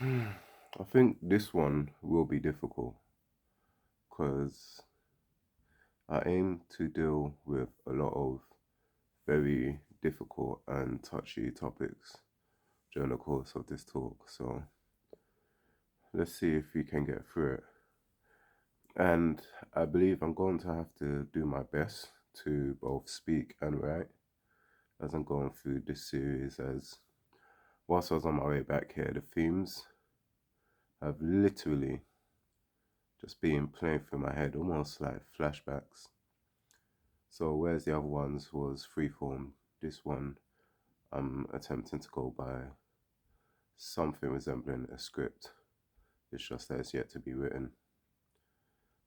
I think this one will be difficult because I aim to deal with a lot of very difficult and touchy topics during the course of this talk. So let's see if we can get through it. And I believe I'm going to have to do my best to both speak and write as I'm going through this series. As whilst I was on my way back here, the themes have literally just been playing through my head, almost like flashbacks. So whereas the other ones was freeform, this one I'm attempting to go by something resembling a script. It's just that it's yet to be written.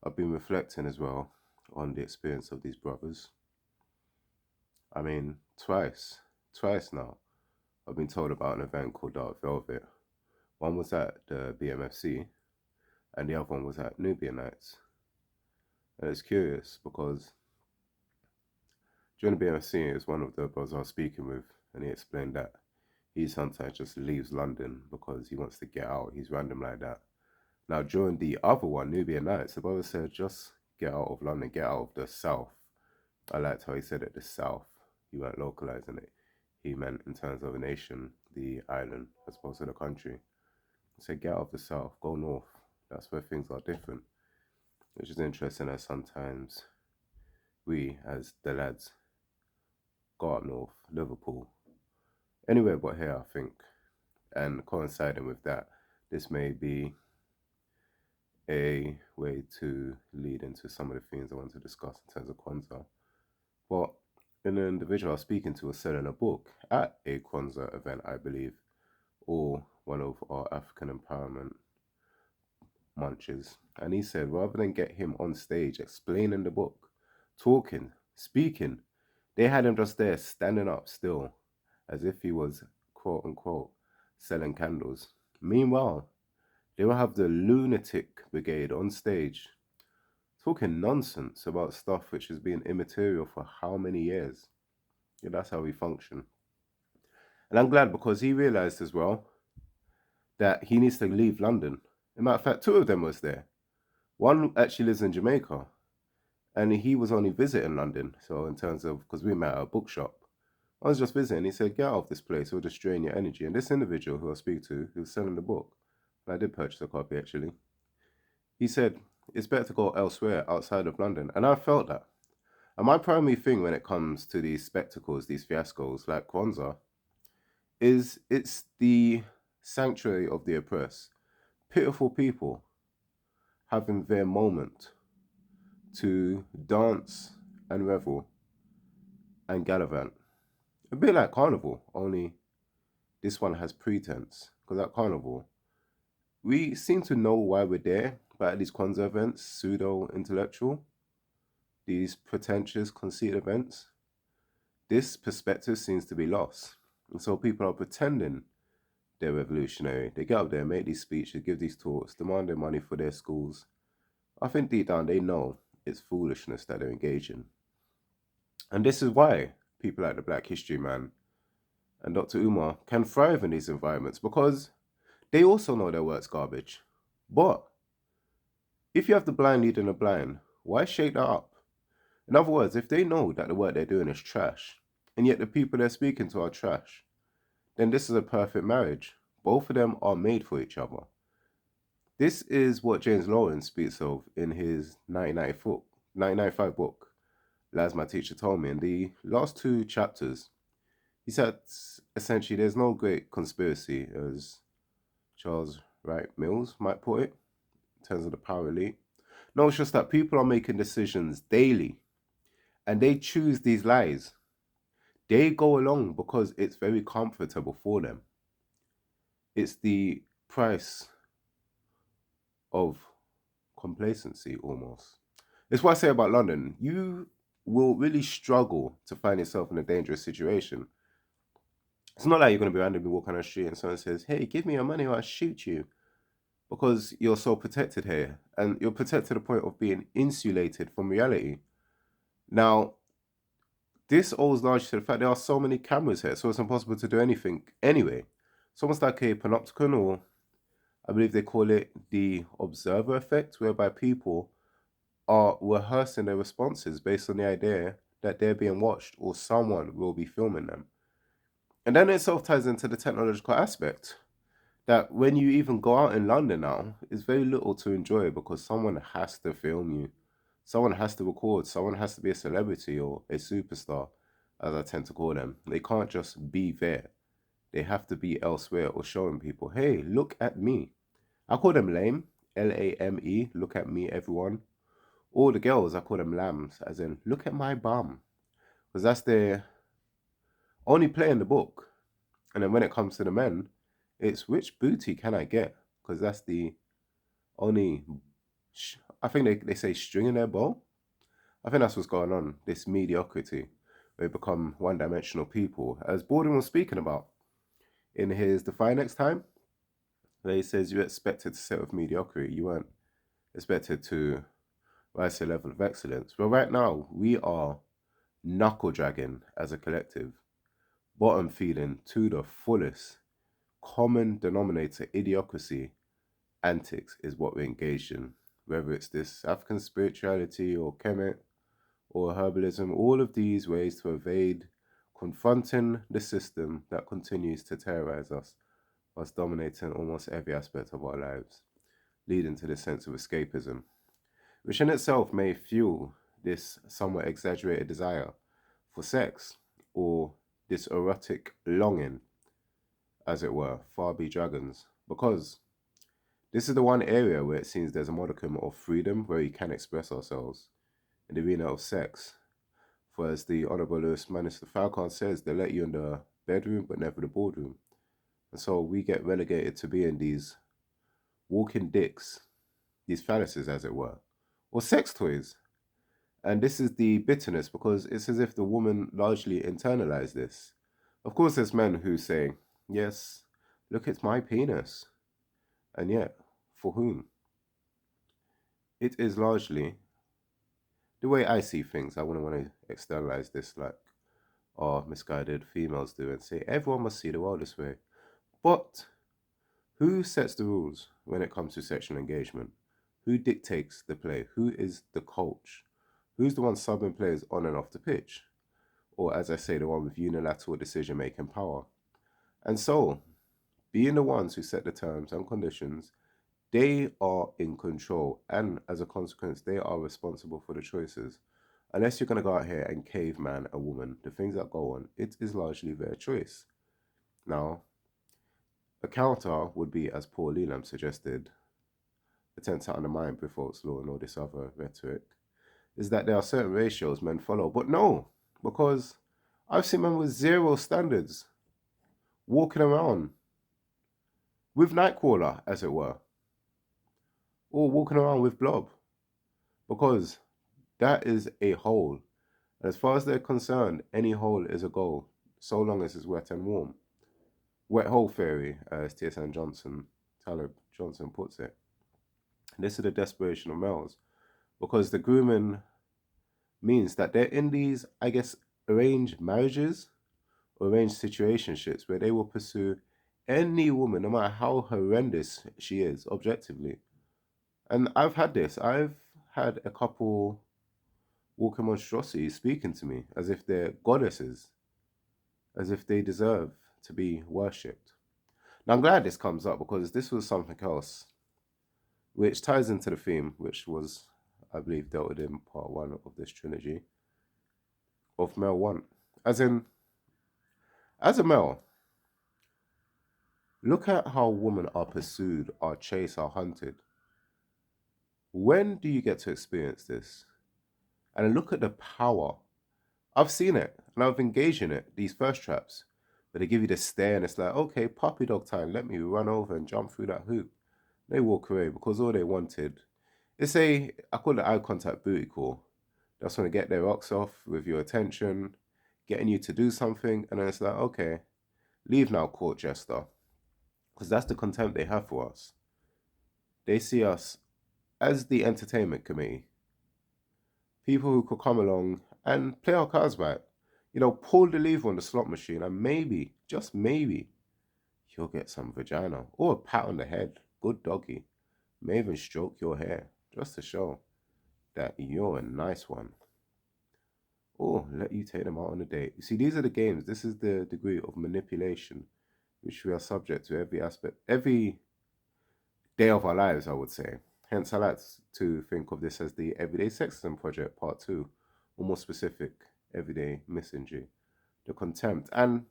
I've been reflecting as well on the experience of these brothers. I mean, twice now, I've been told about an event called Dark Velvet. One was at the BMFC, and the other one was at Nubian Nights. And it's curious because during the BMFC, it was one of the brothers I was speaking with, and he explained that he sometimes just leaves London because he wants to get out. He's random like that. Now, during the other one, Nubian Nights, the brother said, just get out of London, get out of the south. I liked how he said it, the south. He weren't localizing it. He meant in terms of a nation, the island, as opposed to the country. He said, get out of the south, go north. That's where things are different. Which is interesting as sometimes we, as the lads, go up north, Liverpool, anywhere but here, I think. And coinciding with that, this may be a way to lead into some of the things I want to discuss in terms of Kwanzaa. But an individual I was speaking to was selling a book at a Kwanzaa event, I believe, or one of our African empowerment munches. And he said rather than get him on stage explaining the book, talking, speaking, they had him just there standing up still as if he was quote unquote selling candles. Meanwhile, they will have the lunatic brigade on stage talking nonsense about stuff which has been immaterial for how many years. Yeah, that's how we function. And I'm glad because he realized as well that he needs to leave London. As a matter of fact, two of them was there. One actually lives in Jamaica, and he was only visiting London. So in terms of, because we met at a bookshop, I was just visiting. He said, "Get out of this place; it'll just drain your energy." And this individual who I speak to, who's selling the book, and I did purchase a copy actually. He said it's better to go elsewhere outside of London, and I felt that. And my primary thing when it comes to these spectacles, these fiascos like Kwanzaa, is it's the sanctuary of the oppressed. Pitiful people having their moment to dance and revel and gallivant. A bit like Carnival, only this one has pretense. Because at Carnival, we seem to know why we're there, but at these Kwanzaa events, pseudo intellectual, these pretentious, conceit events, this perspective seems to be lost. And so people are pretending they're revolutionary. They get up there, make these speeches, give these talks, demand their money for their schools. I think deep down they know it's foolishness that they're engaging. And this is why people like the Black History Man and Dr. Umar can thrive in these environments because they also know their work's garbage. But if you have the blind leading the blind, why shake that up? In other words, if they know that the work they're doing is trash, and yet the people they're speaking to are trash, then this is a perfect marriage. Both of them are made for each other. This is what James Lawrence speaks of in his 1995 book, As My Teacher Told Me. In the last two chapters, he said essentially there's no great conspiracy, as Charles Wright Mills might put it, in terms of the power elite. No, it's just that people are making decisions daily and they choose these lies. They go along because it's very comfortable for them. It's the price of complacency almost. It's what I say about London. You will really struggle to find yourself in a dangerous situation. It's not like you're going to be randomly walking on the street and someone says, "Hey, give me your money or I'll shoot you," because you're so protected here. And you're protected to the point of being insulated from reality. Now, this owes largely to the fact there are so many cameras here, so it's impossible to do anything anyway. It's almost like a panopticon or I believe they call it the observer effect, whereby people are rehearsing their responses based on the idea that they're being watched or someone will be filming them. And then it sort of ties into the technological aspect that when you even go out in London now, it's very little to enjoy because someone has to film you. Someone has to record. Someone has to be a celebrity or a superstar, as I tend to call them. They can't just be there. They have to be elsewhere or showing people, hey, look at me. I call them lame, Lame, look at me, everyone. All the girls, I call them lambs, as in, look at my bum. Because that's their only play in the book. And then when it comes to the men, it's which booty can I get? Because that's the only, I think they say string in their bow. I think that's what's going on, this mediocrity. They become one dimensional people. As Borden was speaking about in his Defy Next Time, where he says you expected to set with mediocrity. You weren't expected to rise to a level of excellence. But right now, we are knuckle dragging as a collective, bottom feeding to the fullest. Common denominator idiocracy antics is what we're engaged in. Whether it's this African spirituality or Kemet or herbalism, all of these ways to evade confronting the system that continues to terrorize us, whilst dominating almost every aspect of our lives, leading to this sense of escapism, which in itself may fuel this somewhat exaggerated desire for sex or this erotic longing, as it were, far be dragons, because this is the one area where it seems there's a modicum of freedom where we can express ourselves in the arena of sex. For as the Honourable Lewis Manister Falcon says, they let you in the bedroom but never the boardroom. And so we get relegated to being these walking dicks, these phalluses as it were, or sex toys. And this is the bitterness because it's as if the woman largely internalized this. Of course, there's men who say, yes, look at my penis. And yet, for whom? It is largely the way I see things. I wouldn't want to externalize this like our misguided females do and say everyone must see the world this way. But who sets the rules when it comes to sexual engagement? Who dictates the play? Who is the coach? Who's the one subbing players on and off the pitch? Or, as I say, the one with unilateral decision making power. And so, being the ones who set the terms and conditions, they are in control. And as a consequence, they are responsible for the choices. Unless you're going to go out here and caveman a woman, the things that go on, it is largely their choice. Now, a counter would be, as Paul Leland suggested, attempt to undermine Brifolk's law and all this other rhetoric, is that there are certain ratios men follow. But no, because I've seen men with zero standards walking around with Nightcrawler, as it were, or walking around with Blob, because that is a hole. As far as they're concerned, any hole is a goal, so long as it's wet and warm. Wet hole theory, as T.S.N. Tyler Johnson puts it. This is the desperation of males, because the grooming means that they're in these, I guess, arranged marriages or arranged situationships where they will pursue any woman, no matter how horrendous she is, objectively. And I've had this. I've had a couple walking monstrosities speaking to me as if they're goddesses, as if they deserve to be worshipped. Now, I'm glad this comes up because this was something else which ties into the theme, which was, I believe, dealt with in part one of this trilogy of male want. As in, as a male, look at how women are pursued, are chased, are hunted. When do you get to experience this? And look at the power. I've seen it and I've engaged in it, these first traps. But they give you the stare and it's like, okay, puppy dog time, let me run over and jump through that hoop. They walk away because all they wanted is I call it eye contact booty call. They just want to get their rocks off with your attention, getting you to do something. And then it's like, okay, leave now, court jester. Because that's the contempt they have for us. They see us as the entertainment committee. People who could come along and play our cards right. You know, pull the lever on the slot machine and maybe, just maybe, you'll get some vagina or a pat on the head. good doggy, may even stroke your hair just to show that you're a nice one, or let you take them out on a date. You see, these are the games. This is the degree of manipulation which we are subject to every aspect, every day of our lives, I would say. Hence, I like to think of this as the Everyday Sexism Project Part 2, or more specific, Everyday Misandry, the contempt. And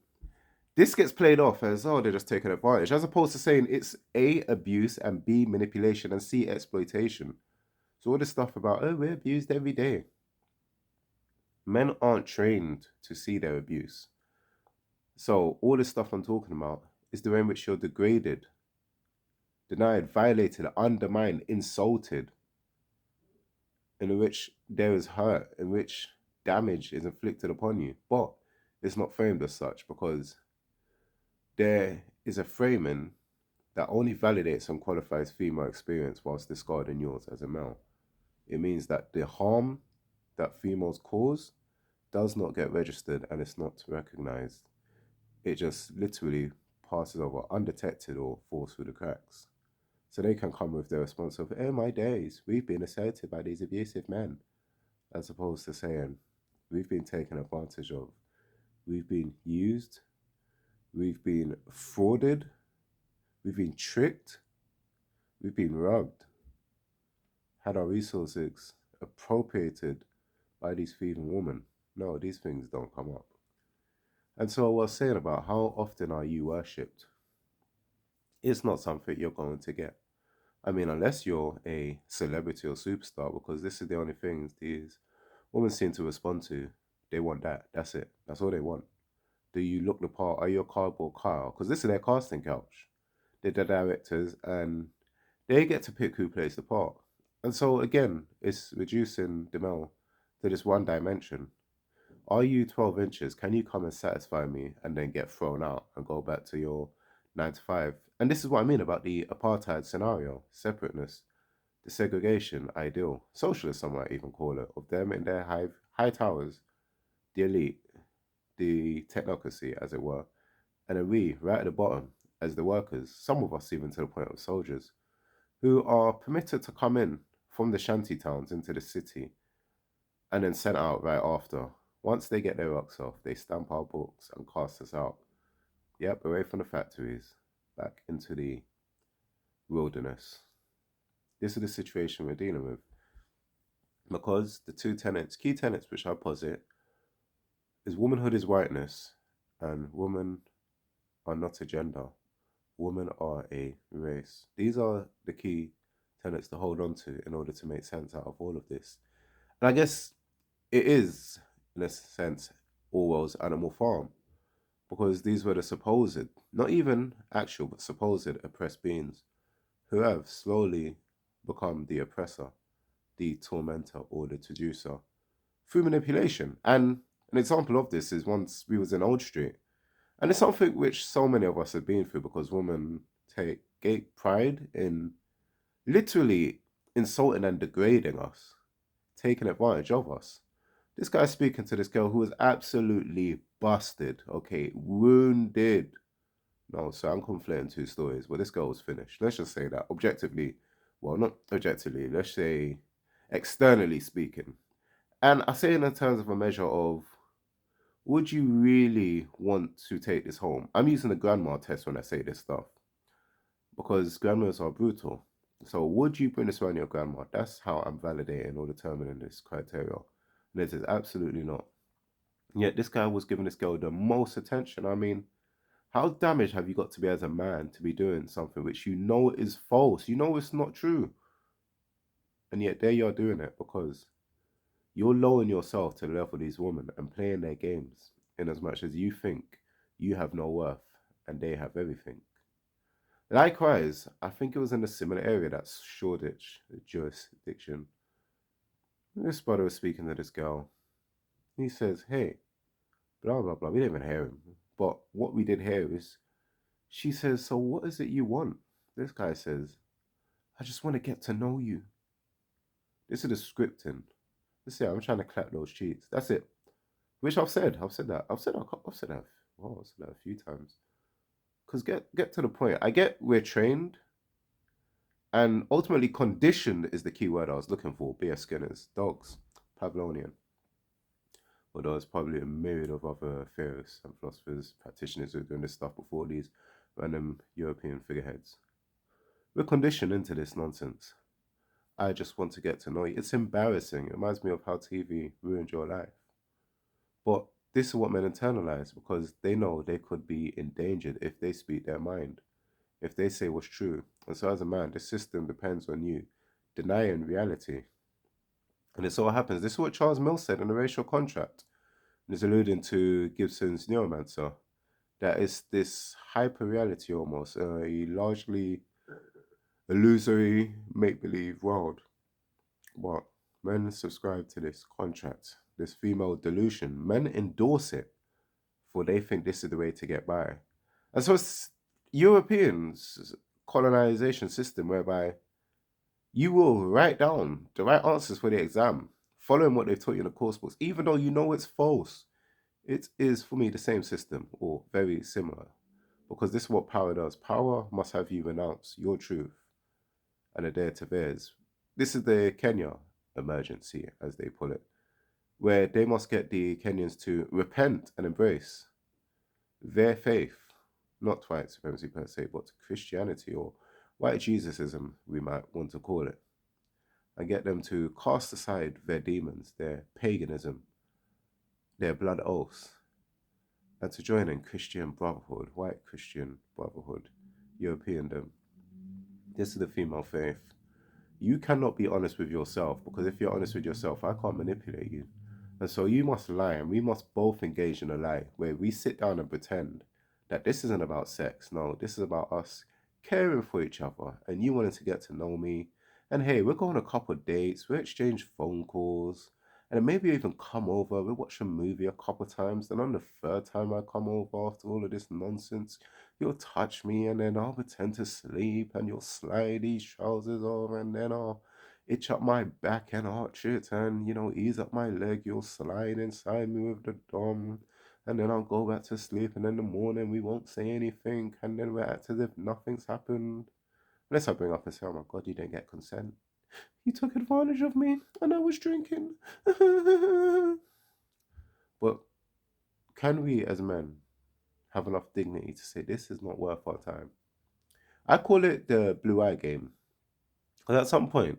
this gets played off as, oh, they're just taking advantage, as opposed to saying it's A, abuse, and B, manipulation, and C, exploitation. So all this stuff about, oh, we're abused every day. Men aren't trained to see their abuse. So all this stuff I'm talking about is the way in which you're degraded, denied, violated, undermined, insulted, in which there is hurt, in which damage is inflicted upon you. But it's not framed as such because there is a framing that only validates and qualifies female experience whilst discarding yours as a male. It means that the harm that females cause does not get registered and it's not recognized. It just literally passes over undetected or falls through the cracks. So they can come with their response of, oh my days, we've been assaulted by these abusive men, as opposed to saying, we've been taken advantage of, we've been used, we've been frauded, we've been tricked, we've been robbed, had our resources appropriated by these thieving women. No, these things don't come up. And so I was saying about how often are you worshipped? It's not something you're going to get. I mean, unless you're a celebrity or superstar, because this is the only things these women seem to respond to. They want that. That's it. That's all they want. Do you look the part? Are you a cardboard car? Because this is their casting couch. They're the directors and they get to pick who plays the part. And so again, it's reducing the male to this one dimension. Are you 12 inches? Can you come and satisfy me and then get thrown out and go back to your 9 to 5? And this is what I mean about the apartheid scenario, separateness, the segregation ideal, socialist, some might even call it, of them in their high towers, the elite, the technocracy, as it were. And then we, right at the bottom, as the workers, some of us even to the point of soldiers, who are permitted to come in from the shanty towns into the city and then sent out right after. Once they get their rocks off, they stamp our books and cast us out. Yep, away from the factories, back into the wilderness. This is the situation we're dealing with. Because the two tenets, key tenets which I posit, is womanhood is whiteness, and women are not a gender. Women are a race. These are the key tenets to hold on to in order to make sense out of all of this. And I guess it is, in a sense, Orwell's Animal Farm, because these were the supposed, not even actual, but supposed oppressed beings who have slowly become the oppressor, the tormentor, or the traducer through manipulation. And an example of this is once we was in Old Street, and it's something which so many of us have been through because women take great pride in literally insulting and degrading us, taking advantage of us. This guy's speaking to this girl who was absolutely busted, okay, wounded. No, so I'm conflating two stories. Well, this girl was finished. Let's just say that objectively, well, not objectively, let's say externally speaking. And I say in the terms of a measure of, would you really want to take this home? I'm using the grandma test when I say this stuff because grandmas are brutal. So would you bring this around your grandma? That's how I'm validating or determining this criteria. And it is absolutely not. Yet this guy was giving this girl the most attention. I mean, how damaged have you got to be as a man to be doing something which you know is false? You know it's not true. And yet there you're doing it because you're lowering yourself to the level of these women and playing their games in as much as you think you have no worth and they have everything. Likewise, I think it was in a similar area, that's Shoreditch jurisdiction. This brother was speaking to this girl. He says, hey, blah, blah, blah. We didn't even hear him. But what we did hear is, she says, so what is it you want? This guy says, I just want to get to know you. This is the scripting. Let's see, I'm trying to clap those cheeks. That's it. Which I've said that. I've said that. I've said that a few times. Because get to the point. I get we're trained And ultimately, conditioned is the key word I was looking for. B.S. Skinner's dogs, Pavlonian. Although there's probably a myriad of other theorists and philosophers, practitioners who are doing this stuff before these random European figureheads. We're conditioned into this nonsense. I just want to get to know you. It's embarrassing. It reminds me of how TV ruined your life. But this is what men internalize because they know they could be endangered if they speak their mind, if they say what's true. And so, as a man, the system depends on you denying reality. And it so happens, this is what Charles Mills said in the racial contract. And he's alluding to Gibson's Neuromancer, that is this hyper reality almost, a largely illusory make believe world. But men subscribe to this contract, this female delusion. Men endorse it, for they think this is the way to get by. And so it's Europeans' colonization system whereby you will write down the right answers for the exam, following what they've taught you in the course books, even though you know it's false. It is, for me, the same system or very similar. Because this is what power does. Power must have you renounce your truth and adhere to theirs. This is the Kenya emergency, as they put it, where they must get the Kenyans to repent and embrace their faith, not white supremacy per se, but Christianity or white Jesusism, we might want to call it, and get them to cast aside their demons, their paganism, their blood oaths, and to join in Christian brotherhood, white Christian brotherhood, Europeandom. This is the female faith. You cannot be honest with yourself because if you're honest with yourself, I can't manipulate you. And so you must lie, and we must both engage in a lie where we sit down and pretend that this isn't about sex. No, this is about us caring for each other and you wanting to get to know me. And hey, we're going on a couple of dates, we exchange phone calls, and then maybe even come over. We watch a movie a couple of times. Then on the third time I come over after all of this nonsense, you'll touch me and then I'll pretend to sleep and you'll slide these trousers over and then I'll itch up my back and arch it and ease up my leg. You'll slide inside me with the dom and then I'll go back to sleep and in the morning we won't say anything and then we'll act as if nothing's happened. Unless I bring up and say, oh my god, you didn't get consent. You took advantage of me and I was drinking. But can we as men have enough dignity to say this is not worth our time? I call it the blue eye game. Because at some point,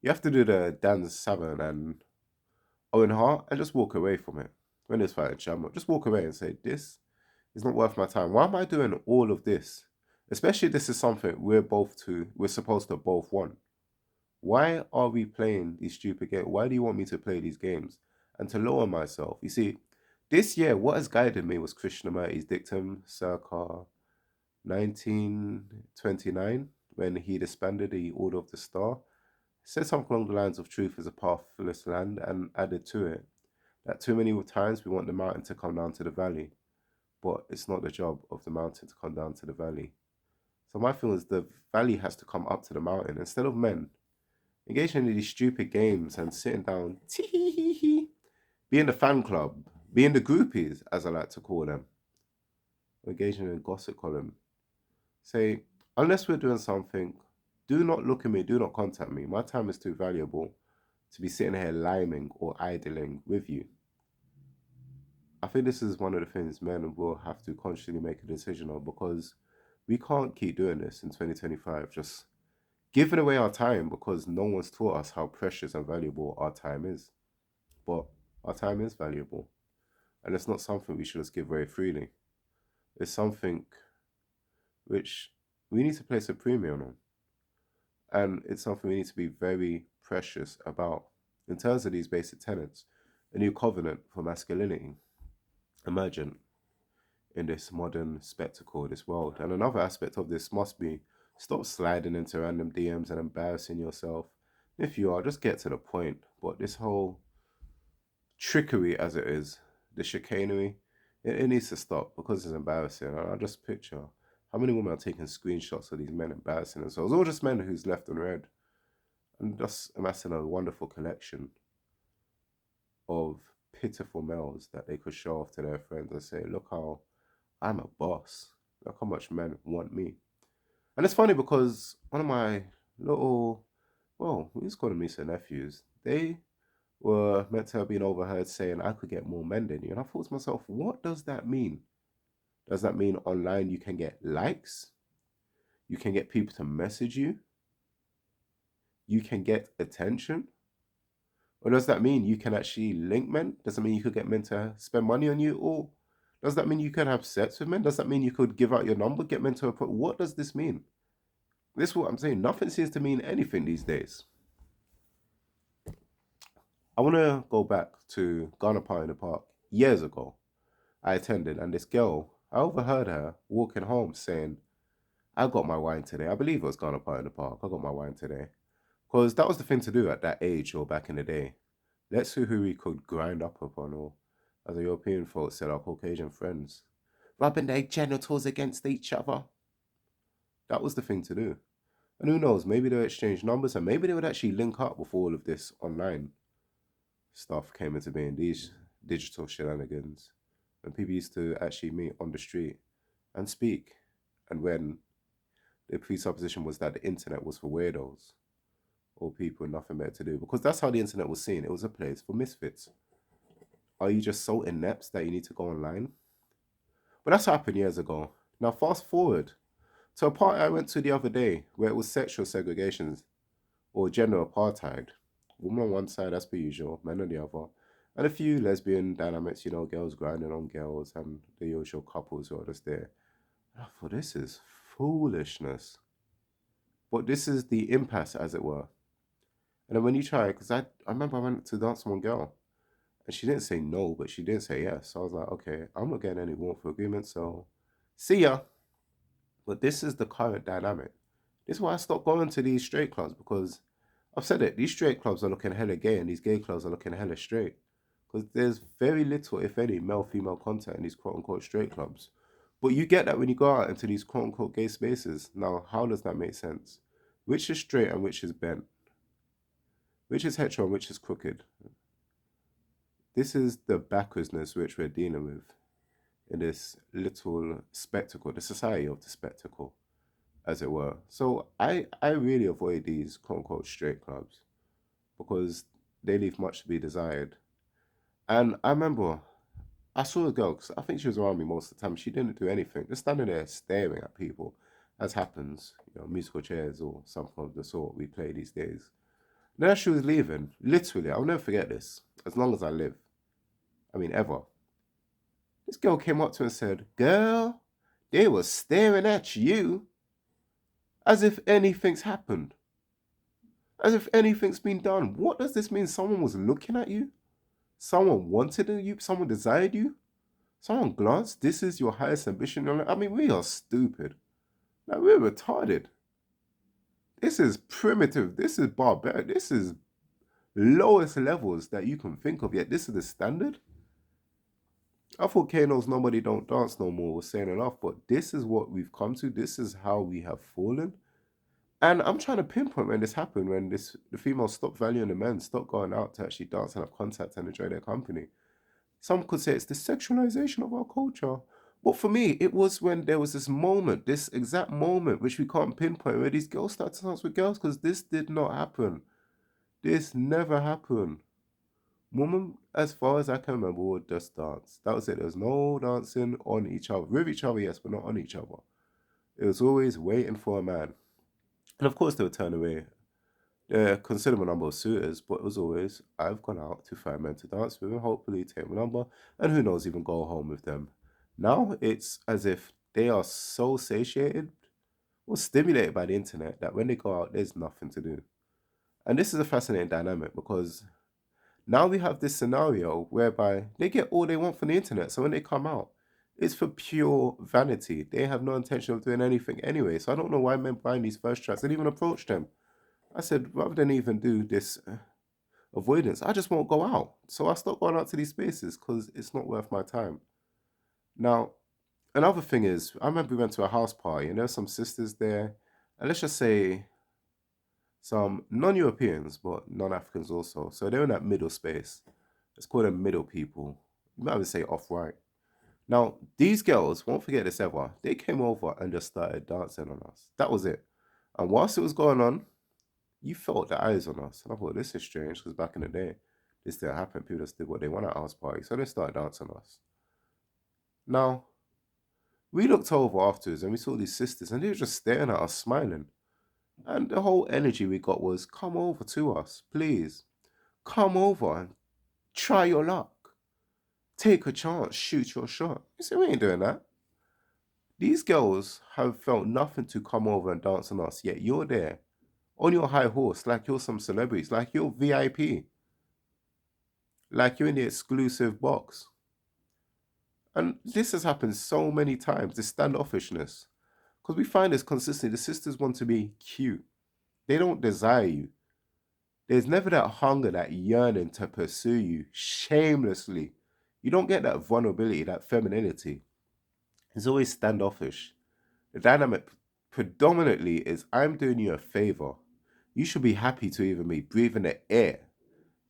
you have to do the Dan Savin and Owen Hart and just walk away from it. When it's fighting Shamrock, just walk away and say, this is not worth my time. Why am I doing all of this? Especially this is something we're supposed to both want. Why are we playing these stupid games? Why do you want me to play these games? And to lower myself. You see, this year, what has guided me was Krishnamurti's dictum circa 1929 when he disbanded the Order of the Star. Said something along the lines of truth is a pathless land and added to it that too many times we want the mountain to come down to the valley, but it's not the job of the mountain to come down to the valley. So my feeling is the valley has to come up to the mountain instead of men engaging in these stupid games and sitting down, be in the fan club, be in the groupies, as I like to call them, engaging in a gossip column. Say, unless we're doing something, do not look at me, do not contact me. My time is too valuable to be sitting here liming or idling with you. I think this is one of the things men will have to consciously make a decision on because we can't keep doing this in 2025, just giving away our time because no one's taught us how precious and valuable our time is. But our time is valuable. And it's not something we should just give away freely. It's something which we need to place a premium on. And it's something we need to be very precious about. In terms of these basic tenets, a new covenant for masculinity emergent in this modern spectacle, this world. And another aspect of this must be stop sliding into random DMs and embarrassing yourself. If you are, just get to the point. But this whole trickery, as it is, the chicanery, it needs to stop because it's embarrassing. And I just picture how many women are taking screenshots of these men embarrassing themselves, or just men who's left unread, and just amassing a wonderful collection of pitiful males that they could show off to their friends and say, look how I'm a boss. Look how much men want me. And it's funny because one of my little, well, we just call them nieces and nephews. They were meant to have been overheard saying, I could get more men than you. And I thought to myself, what does that mean? Does that mean online you can get likes? You can get people to message you? You can get attention? Or does that mean you can actually link men? Does that mean you could get men to spend money on you? Or does that mean you can have sex with men? Does that mean you could give out your number, get men to approach? What does this mean? This is what I'm saying. Nothing seems to mean anything these days. I want to go back to Ghana Park in the Park years ago. I attended, and this girl, I overheard her walking home saying, I got my wine today. I believe it was Ghana Park in the Park. I got my wine today. Because that was the thing to do at that age or back in the day. Let's see who we could grind up upon, or as a European folks said, our Caucasian friends, rubbing their genitals against each other. That was the thing to do. And who knows, maybe they'll exchange numbers and maybe they would actually link up before all of this online stuff came into being, these digital shenanigans. And people used to actually meet on the street and speak. And when the presupposition was that the internet was for weirdos or people with nothing better to do, because that's how the internet was seen. It was a place for misfits. Are you just so inept that you need to go online? But that's happened years ago. Now, fast forward to a party I went to the other day where it was sexual segregation or gender apartheid. Women on one side, as per usual, men on the other. And a few lesbian dynamics, girls grinding on girls and the usual couples who are just there. And I thought, this is foolishness. But this is the impasse, as it were. And then when you try, because I remember I went to dance with one girl, and she didn't say no, but she didn't say yes. So I was like, okay, I'm not getting any warmth agreement, so see ya. But this is the current dynamic. This is why I stopped going to these straight clubs, because I've said it, these straight clubs are looking hella gay and these gay clubs are looking hella straight. Because there's very little, if any, male female content in these quote unquote straight clubs. But you get that when you go out into these quote unquote gay spaces. Now, how does that make sense? Which is straight and which is bent? Which is hetero and which is crooked? This is the backwardsness which we're dealing with in this little spectacle, the society of the spectacle, as it were. So I really avoid these quote unquote straight clubs because they leave much to be desired. And I remember I saw a girl, 'cause I think she was around me most of the time. She didn't do anything, just standing there staring at people, as happens, musical chairs or something of the sort we play these days. Then as she was leaving, literally, I'll never forget this, as long as I live. I mean, ever. This girl came up to her and said, Girl, they were staring at you as if anything's happened. As if anything's been done. What does this mean? Someone was looking at you? Someone wanted you? Someone desired you? Someone glanced? This is your highest ambition? I mean, we are stupid. Like, we're retarded. This is primitive. This is barbaric. This is lowest levels that you can think of, yet this is the standard? I thought Kano's Nobody Don't Dance No More was saying enough, but this is what we've come to. This is how we have fallen. And I'm trying to pinpoint when this happened, when the females stopped valuing the men, stopped going out to actually dance and have contact and enjoy their company. Some could say it's the sexualization of our culture. But for me, it was when there was this moment, this exact moment, which we can't pinpoint, where these girls started to dance with girls, because this did not happen. This never happened. Women, as far as I can remember, would just dance. That was it. There was no dancing on each other. With each other, yes, but not on each other. It was always waiting for a man. And of course, they would turn away a considerable number of suitors, but it was always, I've gone out to find men to dance with and hopefully take my number, and who knows, even go home with them. Now, it's as if they are so satiated or stimulated by the internet that when they go out, there's nothing to do. And this is a fascinating dynamic because now we have this scenario whereby they get all they want from the internet. So when they come out, it's for pure vanity. They have no intention of doing anything anyway. So I don't know why men buying these first tracks and even approach them. I said, rather than even do this avoidance, I just won't go out. So I stopped going out to these spaces because it's not worth my time. Now, another thing is, I remember we went to a house party and there were some sisters there. And let's just say some non-Europeans, but non-Africans also. So they're in that middle space. Let's call them middle people. You might even say off-right. Now, these girls, won't forget this ever, they came over and just started dancing on us. That was it. And whilst it was going on, you felt the eyes on us. And I thought, this is strange because back in the day, this didn't happen. People just did what they want at house parties. So they started dancing on us. Now, we looked over afterwards and we saw these sisters and they were just staring at us, smiling. And the whole energy we got was, come over to us, please. Come over and try your luck. Take a chance, shoot your shot. You see, we ain't doing that. These girls have felt nothing to come over and dance on us, yet you're there on your high horse, like you're some celebrities, like you're VIP, like you're in the exclusive box. And this has happened so many times, this standoffishness. Because we find this consistently. The sisters want to be cute. They don't desire you. There's never that hunger, that yearning to pursue you shamelessly. You don't get that vulnerability, that femininity. It's always standoffish. The dynamic predominantly is I'm doing you a favor. You should be happy to even be breathing the air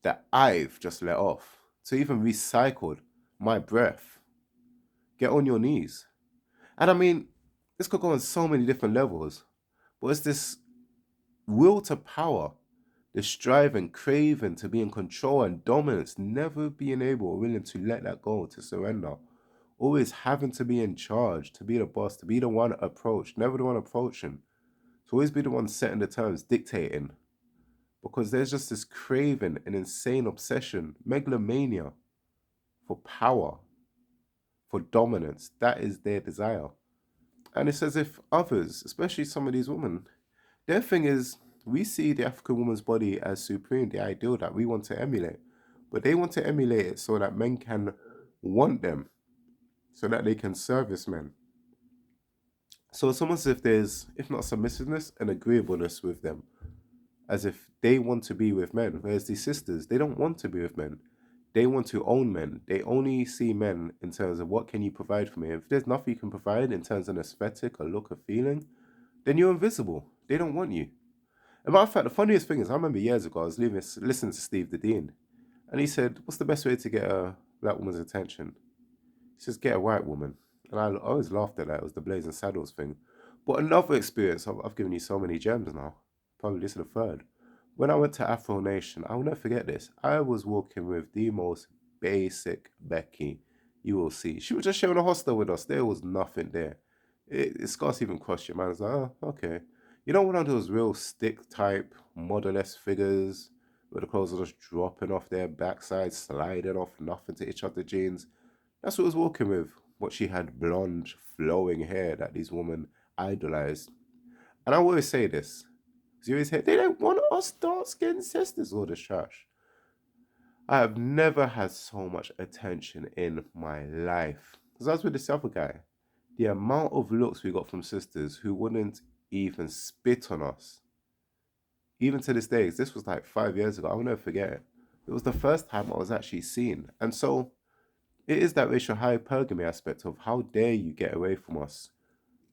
that I've just let off, to even recycled my breath. Get on your knees. And I mean, this could go on so many different levels, but it's this will to power, the striving, craving to be in control and dominance, never being able or willing to let that go, to surrender. Always having to be in charge, to be the boss, to be the one approached, never the one approaching. To always be the one setting the terms, dictating. Because there's just this craving, an insane obsession, megalomania for power, for dominance. That is their desire. And it's as if others, especially some of these women, their thing is we see the African woman's body as supreme, the ideal that we want to emulate. But they want to emulate it so that men can want them, so that they can service men. So it's almost as if there's, if not submissiveness, an agreeableness with them, as if they want to be with men. Whereas these sisters, they don't want to be with men. They want to own men. They only see men in terms of what can you provide for me. If there's nothing you can provide in terms of an aesthetic, a look, a feeling, then you're invisible. They don't want you. As a matter of fact, the funniest thing is, I remember years ago, I was listening to Steve the Dean, and he said, what's the best way to get a black woman's attention? He says, get a white woman. And I always laughed at that. It was the Blazing Saddles thing. But another experience, I've given you so many gems now. Probably this is the third. When I went to Afro Nation, I will never forget this. I was walking with the most basic Becky you will see. She was just sharing a hostel with us. There was nothing there. It scarcely even crossed your mind. It's like, oh, okay. You know, one of those real stick type, model-esque figures where the clothes are just dropping off their backside, sliding off, nothing to itch up the jeans. That's what I was walking with. What she had blonde, flowing hair that these women idolized. And I always say this. You always hear, they don't want us dark skinned sisters, all this trash. I have never had so much attention in my life. Because I was with this other guy. The amount of looks we got from sisters who wouldn't even spit on us. Even to this day, this was like 5 years ago. I will never forget it. It was the first time I was actually seen. And so it is that racial hypergamy aspect of how dare you get away from us.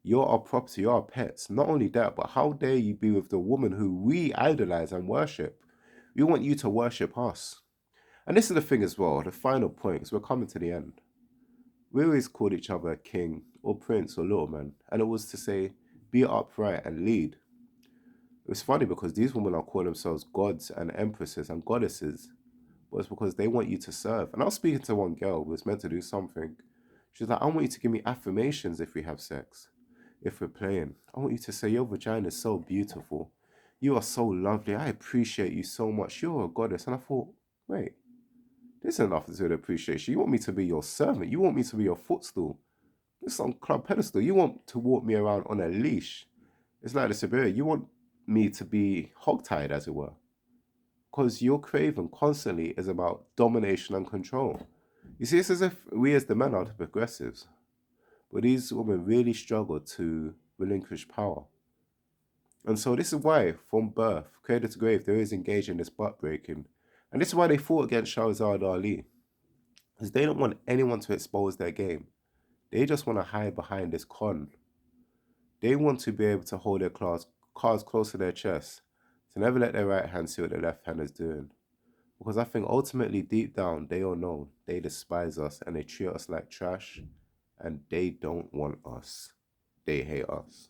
You're our property, you're our pets. Not only that, but how dare you be with the woman who we idolize and worship? We want you to worship us. And this is the thing as well, the final point, because we're coming to the end. We always called each other king or prince or little man, and it was to say, be upright and lead. It was funny because these women are calling themselves gods and empresses and goddesses, but it's because they want you to serve. And I was speaking to one girl who was meant to do something. She's like, I want you to give me affirmations if we have sex, if we're playing. I want you to say, your vagina is so beautiful. You are so lovely. I appreciate you so much. You're a goddess. And I thought, wait, this is nothing to do with appreciation. You want me to be your servant. You want me to be your footstool. This is on club pedestal. You want to walk me around on a leash. It's like the Siberia. You want me to be hogtied, as it were. Because your craving constantly is about domination and control. You see, it's as if we as the men are the progressives. But these women really struggle to relinquish power. And so this is why, from birth, cradle to grave, they're always engaged in this butt breaking. And this is why they fought against Shahzad Ali. Because they don't want anyone to expose their game. They just want to hide behind this con. They want to be able to hold their cards close to their chest, to never let their right hand see what their left hand is doing. Because I think ultimately, deep down, they all know they despise us and they treat us like trash, and they don't want us. They hate us.